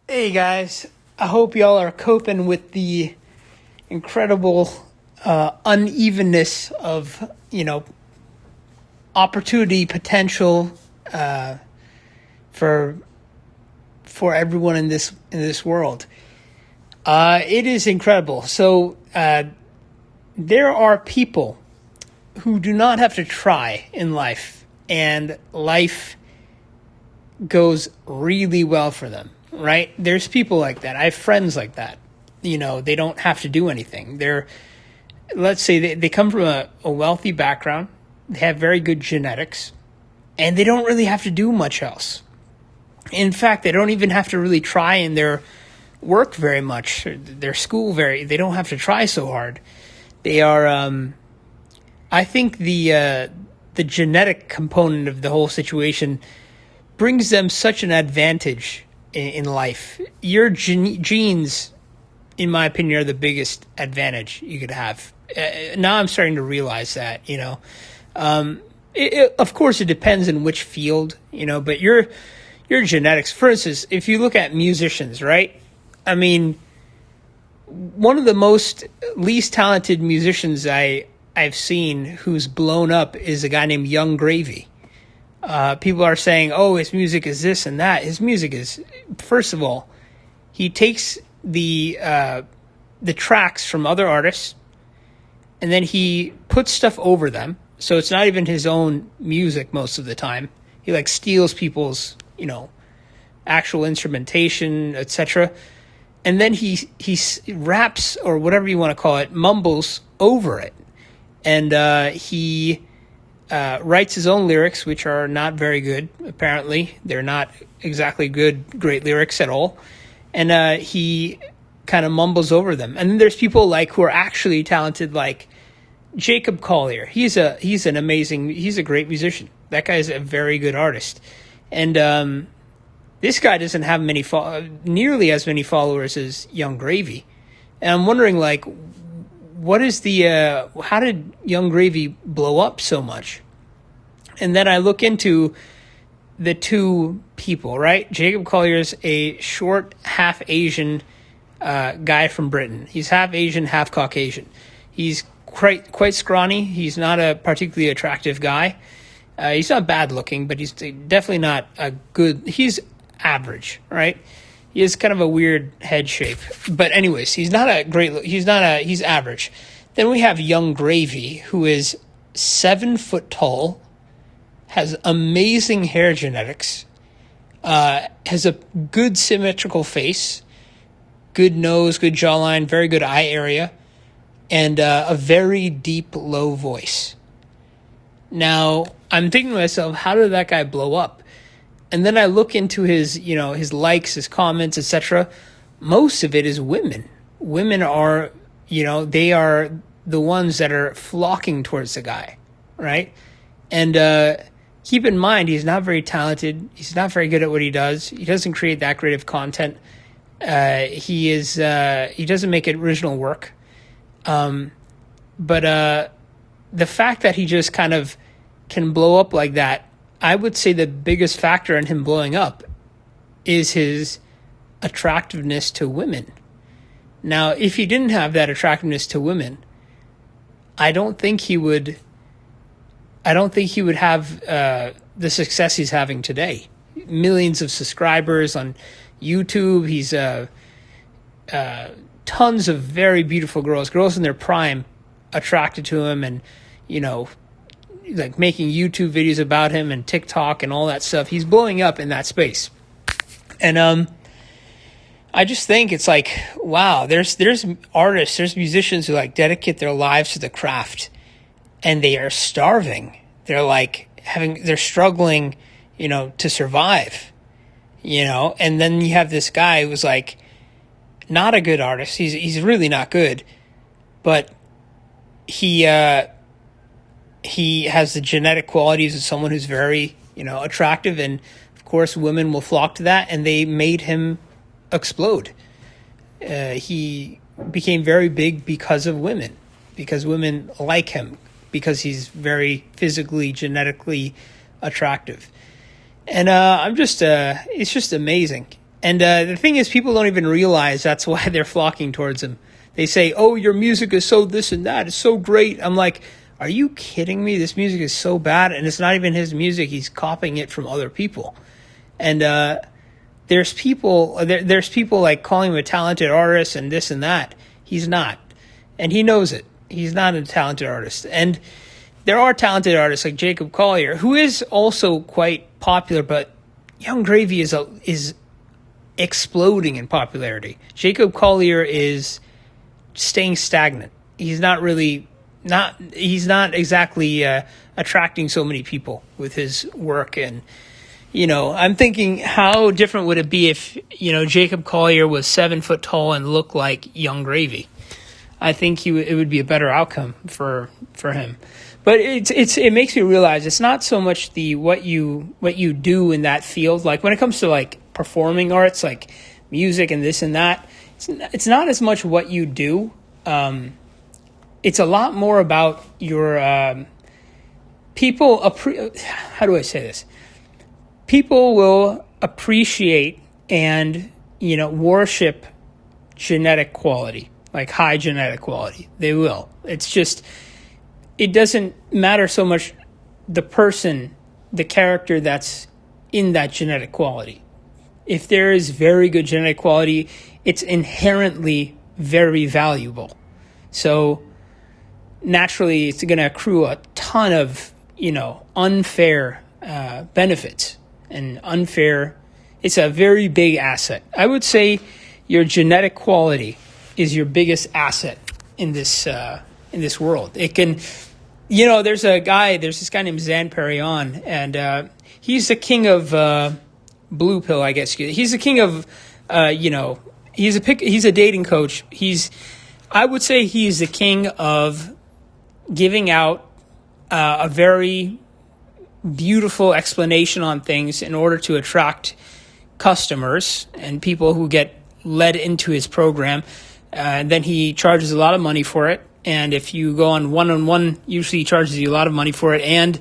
Hey guys, I hope y'all are coping with the incredible unevenness of opportunity potential for everyone in this world. It is incredible. So there are people who do not have to try in life, and life goes really well for them, right? There's people like that. I have friends like that. They don't have to do anything. Let's say they come from a wealthy background, they have very good genetics, and they don't really have to do much else. In fact, they don't even have to really try in their work very much, their school they don't have to try so hard. They are, I think the genetic component of the whole situation brings them such an advantage in life. Your genes, in my opinion, are the biggest advantage you could have. Now I'm starting to realize that, of course, it depends in which field, but your genetics, for instance, if you look at musicians, right? I mean, one of the most least talented musicians I've seen who's blown up is a guy named Young Gravy. People are saying, "Oh, his music is this and that." His music is, first of all, he takes the tracks from other artists, and then he puts stuff over them. So it's not even his own music most of the time. He steals people's actual instrumentation, etc. And then he raps, or whatever you want to call it, mumbles over it, and he writes his own lyrics, which are not very good. Apparently, they're not exactly great lyrics at all, and he kind of mumbles over them. And then there's people who are actually talented, like Jacob Collier. He's a great musician. That guy is a very good artist, and this guy doesn't have nearly as many followers as Young Gravy. And I'm wondering, what is how did Young Gravy blow up so much? And then I look into the two people, right? Jacob Collier's a short, half Asian guy from Britain. He's half Asian, half Caucasian. He's quite scrawny. He's not a particularly attractive guy. He's not bad looking, but he's definitely not he's average, right? He has kind of a weird head shape. But anyways, he's average. Then we have Young Gravy, who is 7 foot tall, has amazing hair genetics, has a good symmetrical face, good nose, good jawline, very good eye area, and a very deep, low voice. Now, I'm thinking to myself, how did that guy blow up? And then I look into his likes, his comments, etc. Most of it is women. Women are, they are the ones that are flocking towards the guy, right? And keep in mind, he's not very talented. He's not very good at what he does. He doesn't create that great of content. He doesn't make original work. But the fact that he just kind of can blow up like that, I would say the biggest factor in him blowing up is his attractiveness to women. Now, if he didn't have that attractiveness to women, I don't think he would have the success he's having today. Millions of subscribers on YouTube. He's tons of very beautiful girls in their prime, attracted to him, and making YouTube videos about him and TikTok and all that stuff. He's blowing up in that space. And I just think it's wow, there's artists, there's musicians who dedicate their lives to the craft, and they are starving. They're struggling, to survive, and then you have this guy who's not a good artist. He's really not good, but he has the genetic qualities of someone who's very, attractive, and of course women will flock to that, and they made him explode. He became very big because women like him, because he's very physically, genetically attractive. And it's just amazing. And the thing is, people don't even realize that's why they're flocking towards him. They say, "Oh, your music is so this and that. It's so great." I'm like, are you kidding me? This music is so bad, and it's not even his music. He's copying it from other people. And there's people like calling him a talented artist and this and that. He's not, and he knows it. He's not a talented artist. And there are talented artists like Jacob Collier, who is also quite popular, but Young Gravy is exploding in popularity. Jacob Collier is staying stagnant. He's not exactly attracting so many people with his work. And I'm thinking, how different would it be if Jacob Collier was 7 foot tall and looked like Young Gravy? I think it would be a better outcome for him. But it makes me realize it's not so much what you do in that field. Like when it comes to like performing arts, like music and this and that, it's not as much what you do. It's a lot more about your people. How do I say this? People will appreciate and worship genetic quality, like high genetic quality. They will. It's just, it doesn't matter so much the person, the character that's in that genetic quality. If there is very good genetic quality, it's inherently very valuable. So naturally, it's going to accrue a ton of, unfair benefits and unfair. It's a very big asset. I would say your genetic quality is your biggest asset in this world. It can, there's this guy named Zan Perrion, and he's the king of blue pill, I guess. He's the king of, he's a dating coach. I would say he's the king of giving out a very beautiful explanation on things in order to attract customers and people who get led into his program. And then he charges a lot of money for it. And if you go on one-on-one, usually he charges you a lot of money for it. And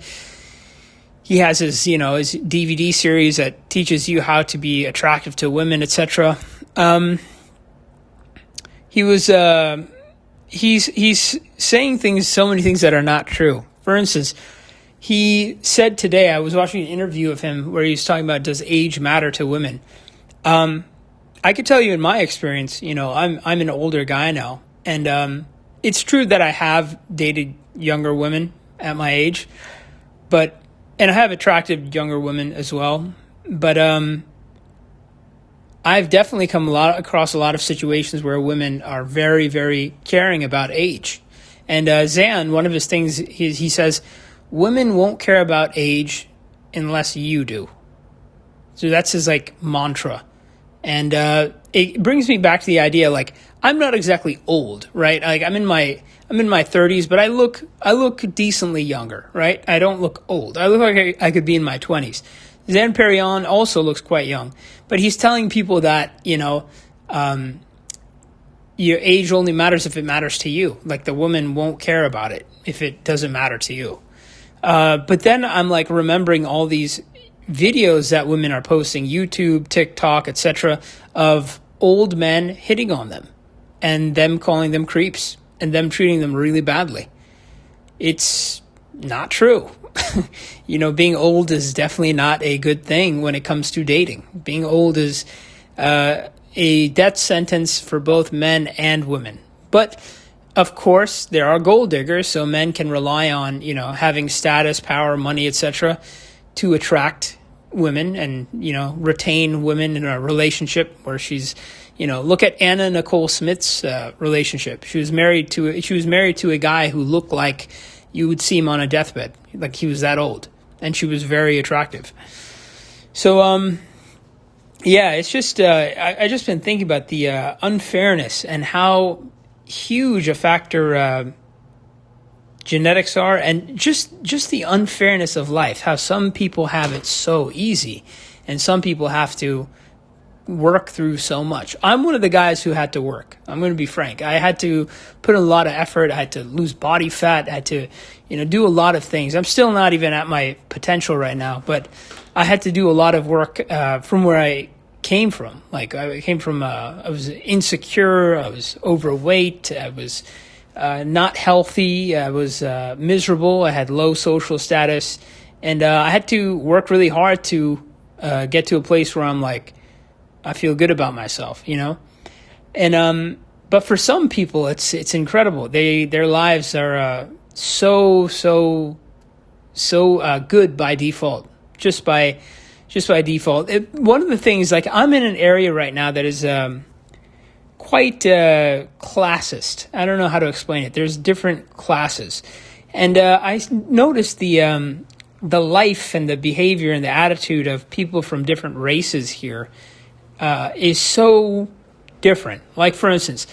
he has his DVD series that teaches you how to be attractive to women, etc. He's saying so many things that are not true. For instance, he said today, I was watching an interview of him where he was talking about, does age matter to women? I could tell you in my experience, I'm an older guy now, and it's true that I have dated younger women at my age, and I have attracted younger women as well. But I've definitely come across a lot of situations where women are very, very caring about age. And Zan, one of his things, he says, women won't care about age unless you do. So that's his mantra. And it brings me back to the idea, I'm not exactly old, right? I'm in my 30s, but I look decently younger, right? I don't look old. I look like I could be in my 20s. Zan Perrion also looks quite young, but he's telling people that, your age only matters if it matters to you. Like the woman won't care about it if it doesn't matter to you. But then I'm remembering all these videos that women are posting, YouTube, TikTok, etc., of old men hitting on them and them calling them creeps and them treating them really badly. It's not true. Being old is definitely not a good thing when it comes to dating. Being old is a death sentence for both men and women. But of course, there are gold diggers, so men can rely on, having status, power, money, etc., to attract women and, retain women in a relationship where she's, look at Anna Nicole Smith's relationship. She was married to a guy who looked like you would see him on a deathbed, like he was that old, and she was very attractive. So, yeah, it's just I just been thinking about the unfairness and how huge a factor genetics are, and just the unfairness of life, how some people have it so easy and some people have to work through so much. I'm one of the guys who had to work. I'm going to be frank. I had to put in a lot of effort. I had to lose body fat. I had to, do a lot of things. I'm still not even at my potential right now, but I had to do a lot of work from where I came from. Like I came from, I was insecure, I was overweight, I was not healthy, I was miserable, I had low social status, and I had to work really hard to get to a place where I'm like, I feel good about myself, you know? And but for some people, it's incredible. Their lives are so good by default, just by default. One of the things, like I'm in an area right now that is quite classist. I don't know how to explain it. There's different classes, and I noticed the life and the behavior and the attitude of people from different races here is so different. Like for instance,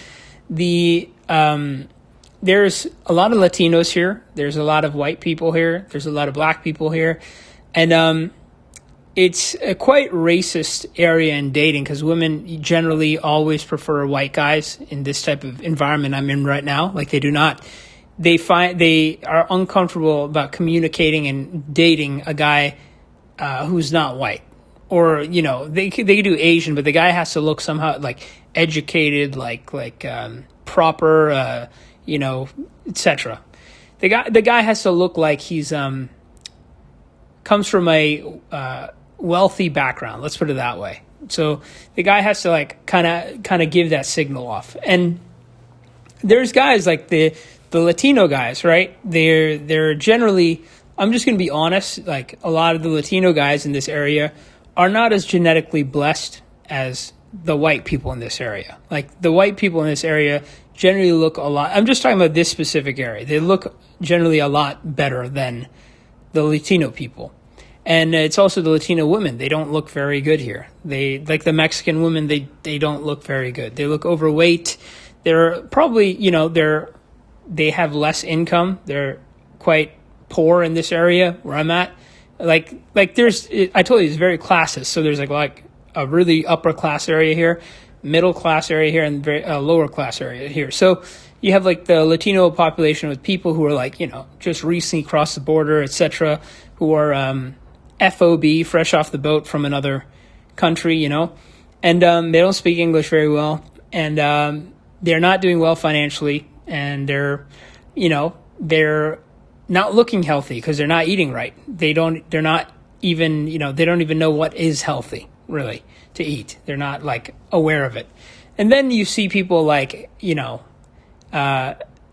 there's a lot of Latinos here. There's a lot of white people here. There's a lot of black people here, and it's a quite racist area in dating because women generally always prefer white guys in this type of environment I'm in right now. Like they are uncomfortable about communicating and dating a guy who's not white. Or, you know, they could do Asian, but the guy has to look somehow like educated, like proper, you know, etc. The guy has to look like he's comes from a wealthy background. Let's put it that way. So the guy has to like kind of give that signal off. And there's guys like the Latino guys, right? They're generally, I'm just going to be honest, like a lot of the Latino guys in this area are not as genetically blessed as the white people in this area. Like the white people in this area generally look a lot, I'm just talking about this specific area. They look generally a lot better than the Latino people. And it's also the Latino women. They don't look very good here. They, like the Mexican women, they don't look very good. They look overweight. They're probably, you know, they have less income. They're quite poor in this area where I'm at. Like there's, I told you, it's very classist. So there's like a really upper class area here, middle class area here, and very lower class area here. So you have like the Latino population with people who are like, you know, just recently crossed the border, etc., who are FOB, fresh off the boat from another country, you know, and they don't speak English very well, and they're not doing well financially, and they're not looking healthy because they're not eating right. They're not even, you know, they don't even know what is healthy really to eat. They're not like aware of it. And then you see people like, you know,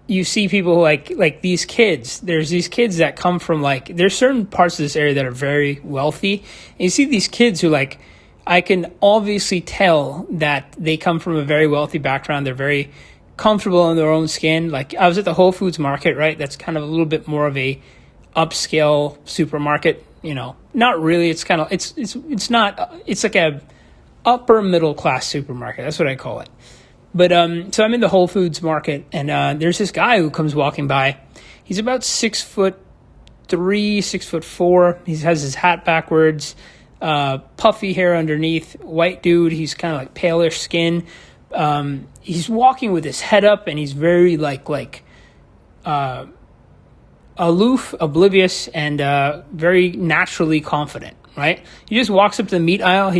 you see people like these kids. There's these kids that come from like, there's certain parts of this area that are very wealthy. And you see these kids who like, I can obviously tell that they come from a very wealthy background. They're very comfortable in their own skin. Like I was at the Whole Foods market, right? That's kind of a little bit more of a upscale supermarket, you know, not really. It's kind of, it's not, it's like a upper middle class supermarket. That's what I call it. But, so I'm in the Whole Foods market, and there's this guy who comes walking by. He's about 6'3", 6'4". He has his hat backwards, puffy hair underneath, white dude. He's kind of like palish skin. He's walking with his head up, and he's very aloof, oblivious, and very naturally confident, right? He just walks up to the meat aisle.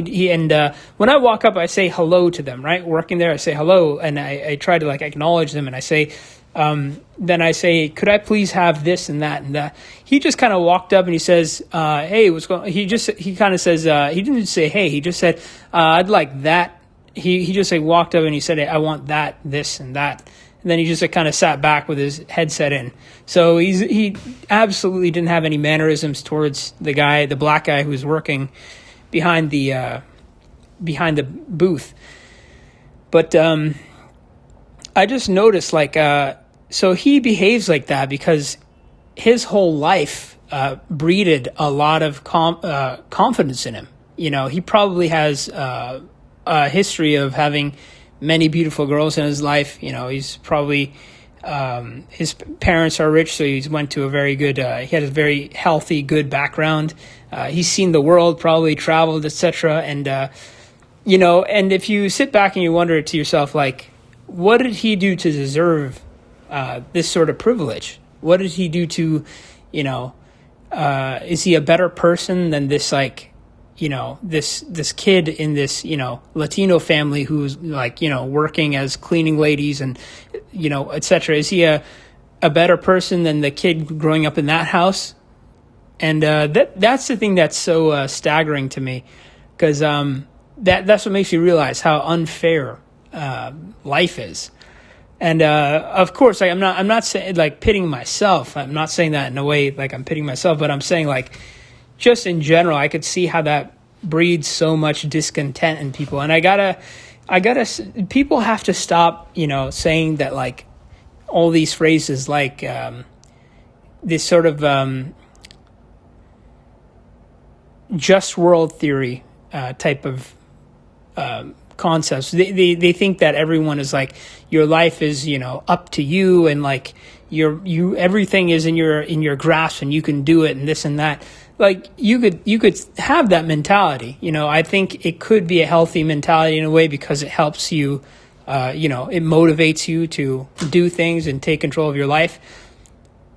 When I walk up, I say hello to them, right? Working there, I say hello, and I try to like acknowledge them, and I say, then I say, could I please have this and that and that? He just kind of walked up and he says, hey, what's going on? He kind of says, he didn't say, hey, he just said, I'd like that. He just like walked up and he said, hey, I want that, this and that. And then he just like kind of sat back with his headset in. So he absolutely didn't have any mannerisms towards the black guy who was working behind the booth. But I just noticed like, so he behaves like that because his whole life breeded a lot of confidence in him. You know, he probably has a history of having many beautiful girls in his life. You know, he's probably, his parents are rich, so he's went to a very good, he had a very healthy, good background. He's seen the world, probably traveled, etc. And, you know, and if you sit back and you wonder to yourself, like, what did he do to deserve this sort of privilege? What did he do to, you know, is he a better person than this, like, this kid in this, Latino family who's like, working as cleaning ladies and, et cetera. Is he a better person than the kid growing up in that house? And that's the thing that's so staggering to me, because that's what makes you realize how unfair life is. And of course, like, I'm not saying like pitting myself. I'm not saying that in a way like I'm pitting myself, but I'm saying like just in general, I could see how that breeds so much discontent in people. And I gotta people have to stop, saying that like all these phrases like this sort of just world theory type of concepts. They think that everyone is like, your life is, up to you, and like you everything is in your grasp and you can do it and this and that. Like you could have that mentality. I think it could be a healthy mentality in a way, because it helps you, it motivates you to do things and take control of your life.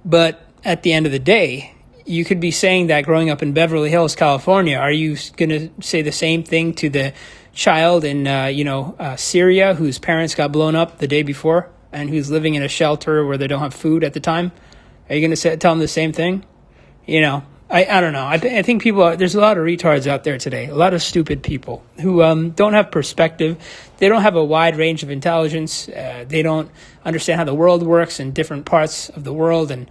But at the end of the day, you could be saying that growing up in Beverly Hills, California. Are you going to say the same thing to the child in, Syria, whose parents got blown up the day before and who's living in a shelter where they don't have food at the time? Are you going to tell them the same thing? I don't know. I think there's a lot of retards out there today, a lot of stupid people who don't have perspective. They don't have a wide range of intelligence. They don't understand how the world works in different parts of the world, and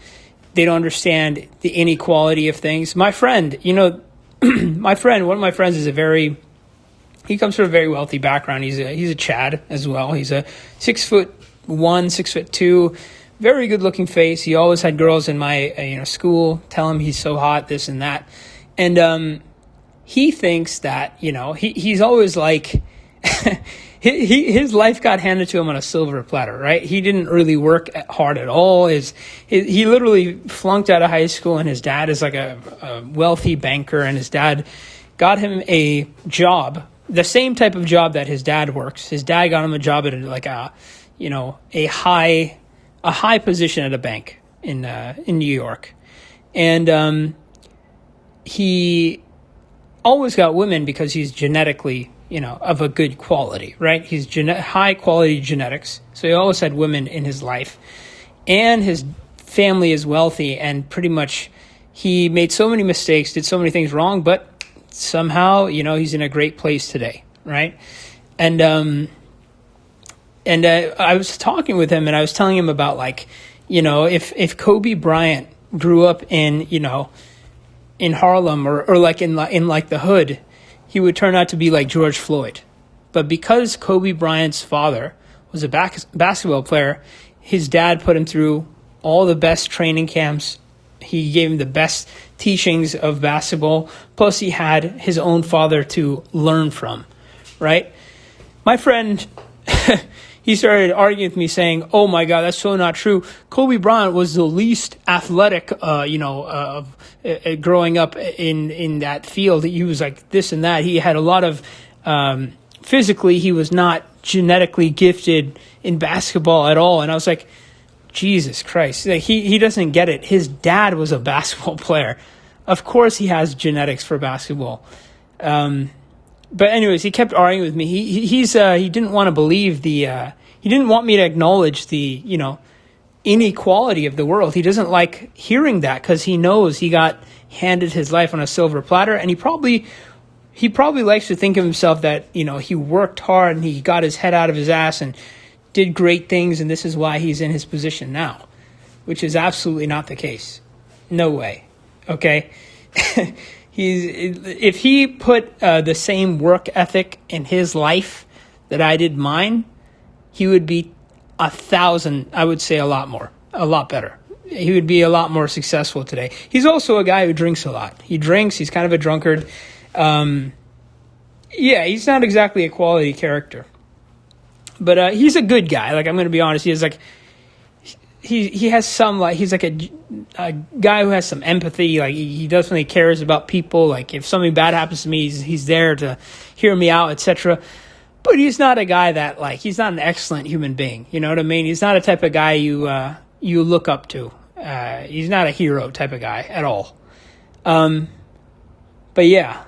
they don't understand the inequality of things. My friend, one of my friends is he comes from a very wealthy background. He's a Chad as well. He's a 6'1", 6'2", very good looking face. He always had girls in my school tell him he's so hot, this and that. And he thinks that, he's always like, his life got handed to him on a silver platter, right? He didn't really work hard at all. He literally flunked out of high school, and his dad is like a wealthy banker, and his dad got him a job, the same type of job that his dad works. His dad got him a job at a high position at a bank in New York. And he always got women because he's genetically, of a good quality, right? He's high quality genetics. So he always had women in his life. And his family is wealthy, and pretty much he made so many mistakes, did so many things wrong, but somehow, he's in a great place today, right? And I was talking with him, and I was telling him about like, if Kobe Bryant grew up in Harlem or like in like the hood, he would turn out to be like George Floyd. But because Kobe Bryant's father was a basketball player, his dad put him through all the best training camps. He gave him the best teachings of basketball. Plus, he had his own father to learn from, right? My friend, he started arguing with me saying, oh my God, that's so not true. Kobe Bryant was the least athletic, growing up in that field. He was like this and that. He had a lot of, physically, he was not genetically gifted in basketball at all. And I was like, Jesus Christ, like, he doesn't get it. His dad was a basketball player. Of course he has genetics for basketball. But anyways, he kept arguing with me. He didn't want to believe he didn't want me to acknowledge the, inequality of the world. He doesn't like hearing that, because he knows he got handed his life on a silver platter, and he probably likes to think of himself that, he worked hard and he got his head out of his ass and did great things, and this is why he's in his position now, which is absolutely not the case. No way. Okay? If he put the same work ethic in his life that I did mine, he would be 1,000, I would say a lot better. He would be a lot more successful today. He's also a guy who drinks a lot. He drinks, he's kind of a drunkard. He's not exactly a quality character. But he's a good guy. Like, I'm going to be honest. He has he has some, like, he's like a guy who has some empathy. Like, he definitely cares about people. Like, if something bad happens to me, he's there to hear me out, etc. But he's not a guy that, like, he's not an excellent human being. You know what I mean? He's not a type of guy you look up to. He's not a hero type of guy at all. But yeah,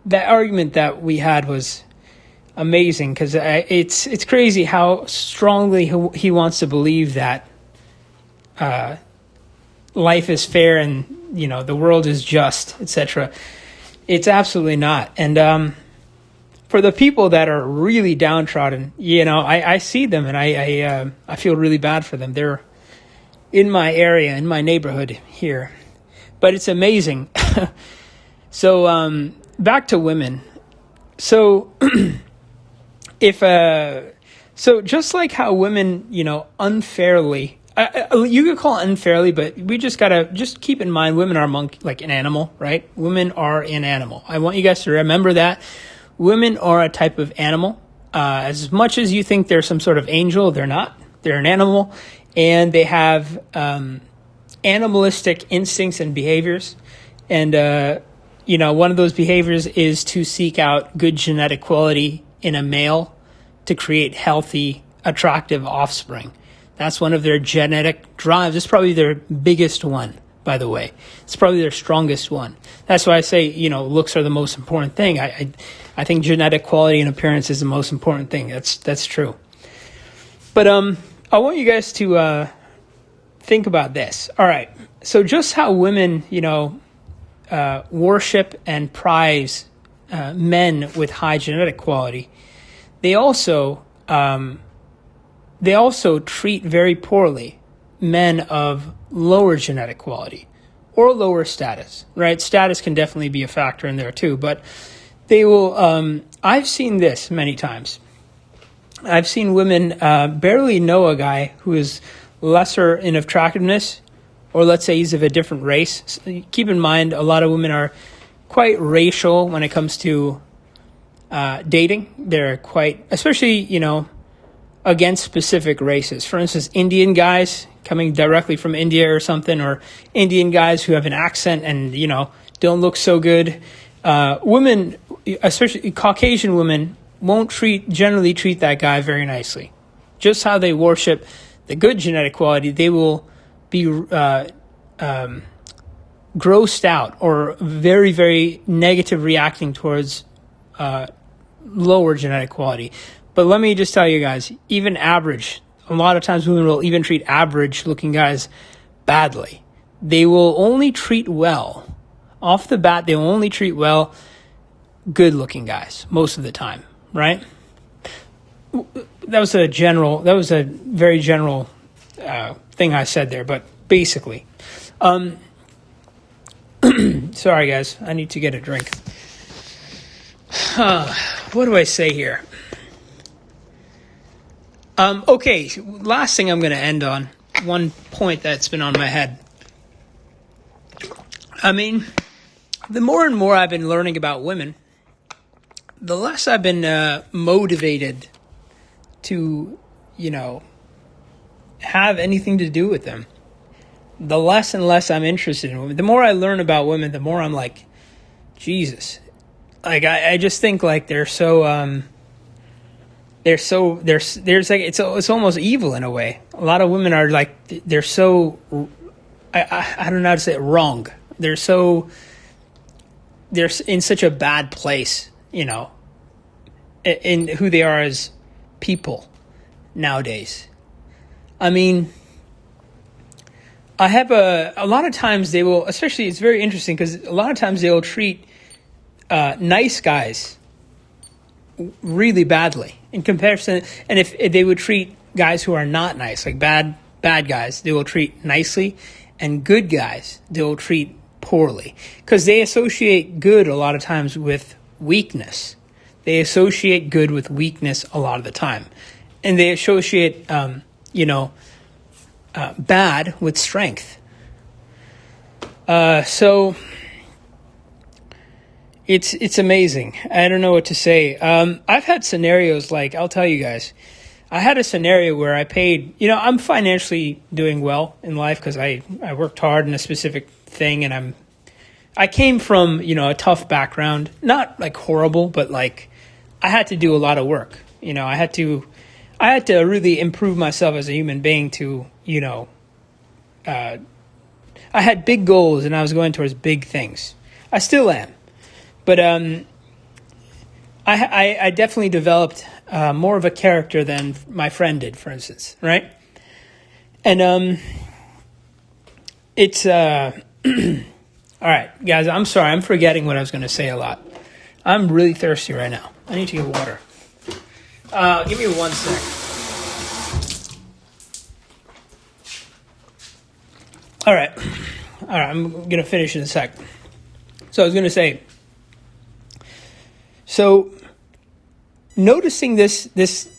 that argument that we had was amazing, because it's crazy how strongly he wants to believe that life is fair and the world is just, etc. It's absolutely not. And for the people that are really downtrodden, I see them, and I feel really bad for them. They're in my area, in my neighborhood here, but it's amazing. So back to women. So so just like how women, unfairly, you could call it unfairly, but we just gotta keep in mind women are like an animal, right? Women are an animal. I want you guys to remember that. Women are a type of animal. As much as you think they're some sort of angel, they're not. They're an animal, and they have animalistic instincts and behaviors. And, one of those behaviors is to seek out good genetic quality in a male to create healthy, attractive offspring. That's one of their genetic drives. It's probably their biggest one, by the way. It's probably their strongest one. That's why I say, looks are the most important thing. I think genetic quality and appearance is the most important thing. That's true. But I want you guys to think about this. All right. So just how women, worship and prize men with high genetic quality, they also treat very poorly men of lower genetic quality or lower status, right? Status can definitely be a factor in there too, but they will, I've seen this many times. I've seen women barely know a guy who is lesser in attractiveness, or let's say he's of a different race. So keep in mind, a lot of women are quite racial when it comes to dating. They're quite, especially, against specific races. For instance, Indian guys coming directly from India or something, or Indian guys who have an accent and, don't look so good. Women, especially Caucasian women, won't generally treat that guy very nicely. Just how they worship the good genetic quality, they will be grossed out or very, very negative reacting towards lower genetic quality. But let me just tell you guys, even average, a lot of times women will even treat average looking guys badly. They will only treat well. Off the bat, they will only treat well good looking guys most of the time, right? That was a very general thing I said there, but basically. Sorry guys, I need to get a drink. What do I say here? Okay, last thing I'm going to end on, one point that's been on my head. I mean, the more and more I've been learning about women, the less I've been motivated to, have anything to do with them. The less and less I'm interested in women. The more I learn about women, the more I'm like, Jesus. Like, I just think, like, there's like, it's almost evil in a way. A lot of women are like, they're so, I don't know how to say it, wrong. They're in such a bad place, in who they are as people nowadays. I mean, I have a lot of times they will, especially, it's very interesting because a lot of times they will treat nice guys really badly in comparison. And if they would treat guys who are not nice, like bad guys, they will treat nicely, and good guys they will treat poorly, because they associate good a lot of times with weakness. They associate good with weakness a lot of the time, and they associate bad with strength. So it's amazing. I don't know what to say. I've had scenarios like, I'll tell you guys, I had a scenario where I paid, I'm financially doing well in life because I worked hard in a specific thing, and I came from, a tough background, not like horrible, but like I had to do a lot of work. I had to really improve myself as a human being to, I had big goals and I was going towards big things. I still am. But I definitely developed more of a character than my friend did, for instance, right? And it's all right, guys. I'm sorry, I'm forgetting what I was going to say a lot. I'm really thirsty right now. I need to get water. Give me 1 sec. All right. I'm going to finish in a sec. So I was going to say, so noticing this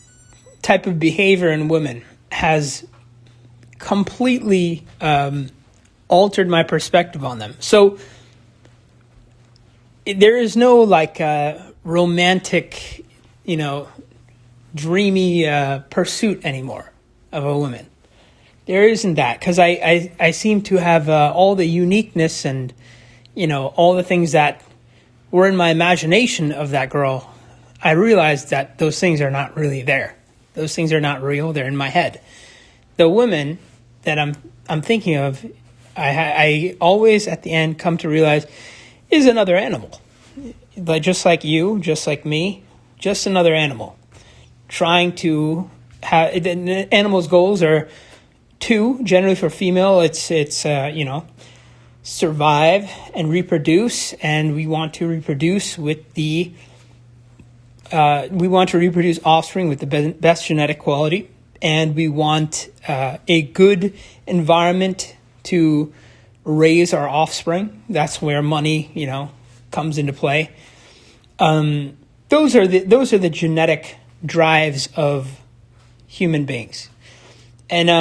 type of behavior in women has completely altered my perspective on them. So there is no like romantic, dreamy pursuit anymore of a woman. There isn't that, because I seem to have all the uniqueness and, all the things that were in my imagination of that girl. I realized that those things are not really there. Those things are not real. They're in my head. The woman that I'm thinking of, I always at the end come to realize is another animal. Just like you, just like me, just another animal. Trying to have, the animal's goals are two, generally for female, it's survive and reproduce, and we want to reproduce with we want to reproduce offspring with the best genetic quality, and we want a good environment to raise our offspring. That's where money, comes into play. Those are the genetic drives of human beings, and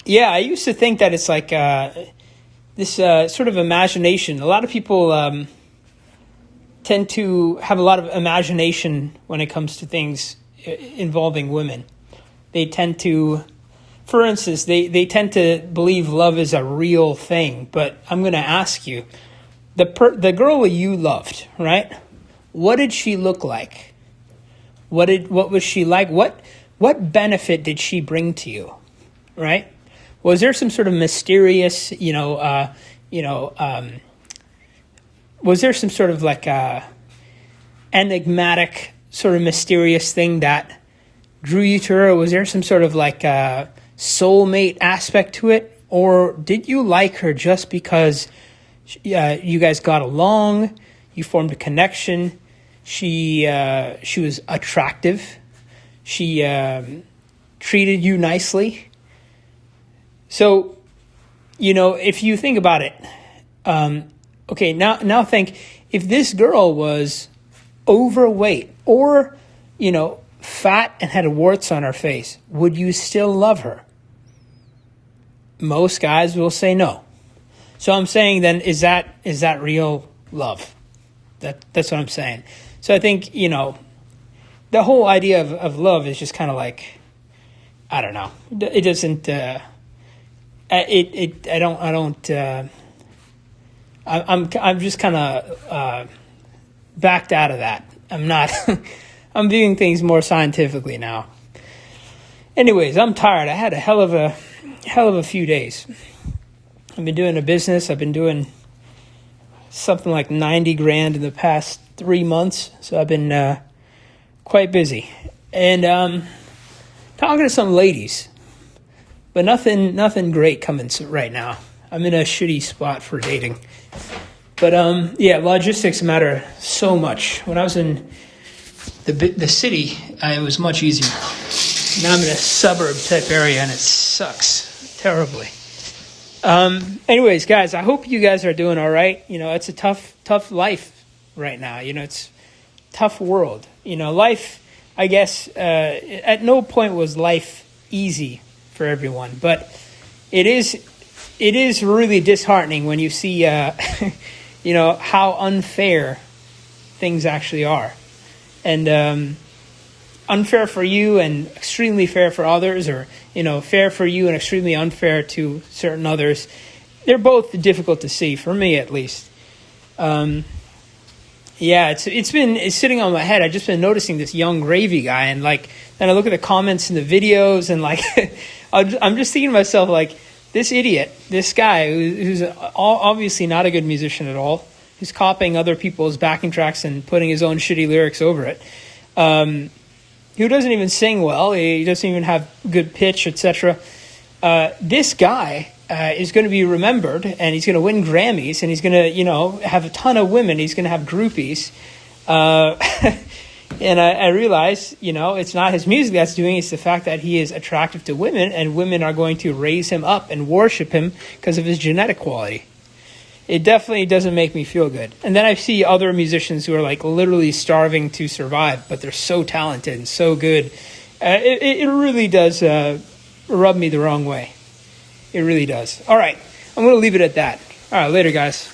I used to think that it's like this sort of imagination. A lot of people tend to have a lot of imagination when it comes to things involving women. They tend to, for instance, they tend to believe love is a real thing. But I'm going to ask you, the girl you loved, right? What did she look like? What was she like? What benefit did she bring to you, right? Was there some sort of mysterious, was there some sort of like enigmatic, sort of mysterious thing that drew you to her? Or was there some sort of like soulmate aspect to it? Or did you like her just because you guys got along, you formed a connection, she was attractive, she treated you nicely? So, if you think about it, okay, now think, if this girl was overweight or, fat and had warts on her face, would you still love her? Most guys will say no. So I'm saying then, is that real love? That's what I'm saying. So I think, the whole idea of love is just kind of like, I don't know. It doesn't, I'm just kind of backed out of that. I'm not. I'm viewing things more scientifically now. Anyways, I'm tired. I had a hell of a few days. I've been doing a business. I've been doing something like 90 grand in the past 3 months. So I've been quite busy, and talking to some ladies. But nothing great coming right now. I'm in a shitty spot for dating. But logistics matter so much. When I was in the city, it was much easier. Now I'm in a suburb type area, and it sucks terribly. Anyways, guys, I hope you guys are doing all right. It's a tough life right now. It's a tough world. Life, I guess, at no point was life easy for everyone, but it is really disheartening when you see how unfair things actually are, and unfair for you and extremely fair for others, or fair for you and extremely unfair to certain others. They're both difficult to see, for me at least. It's sitting on my head. I've just been noticing this Young Gravy guy, and then I look at the comments in the videos, and I'm just thinking to myself, this idiot, this guy who's obviously not a good musician at all, He's copying other people's backing tracks and putting his own shitty lyrics over it. Who doesn't even sing well. He doesn't even have good pitch, etc. This guy is going to be remembered, and he's going to win Grammys, and he's going to, have a ton of women. He's going to have groupies. And I realize, it's not his music that's doing it. It's the fact that he is attractive to women, and women are going to raise him up and worship him because of his genetic quality. It definitely doesn't make me feel good. And then I see other musicians who are like literally starving to survive, but they're so talented and so good. It really does rub me the wrong way. It really does. All right. I'm going to leave it at that. All right. Later, guys.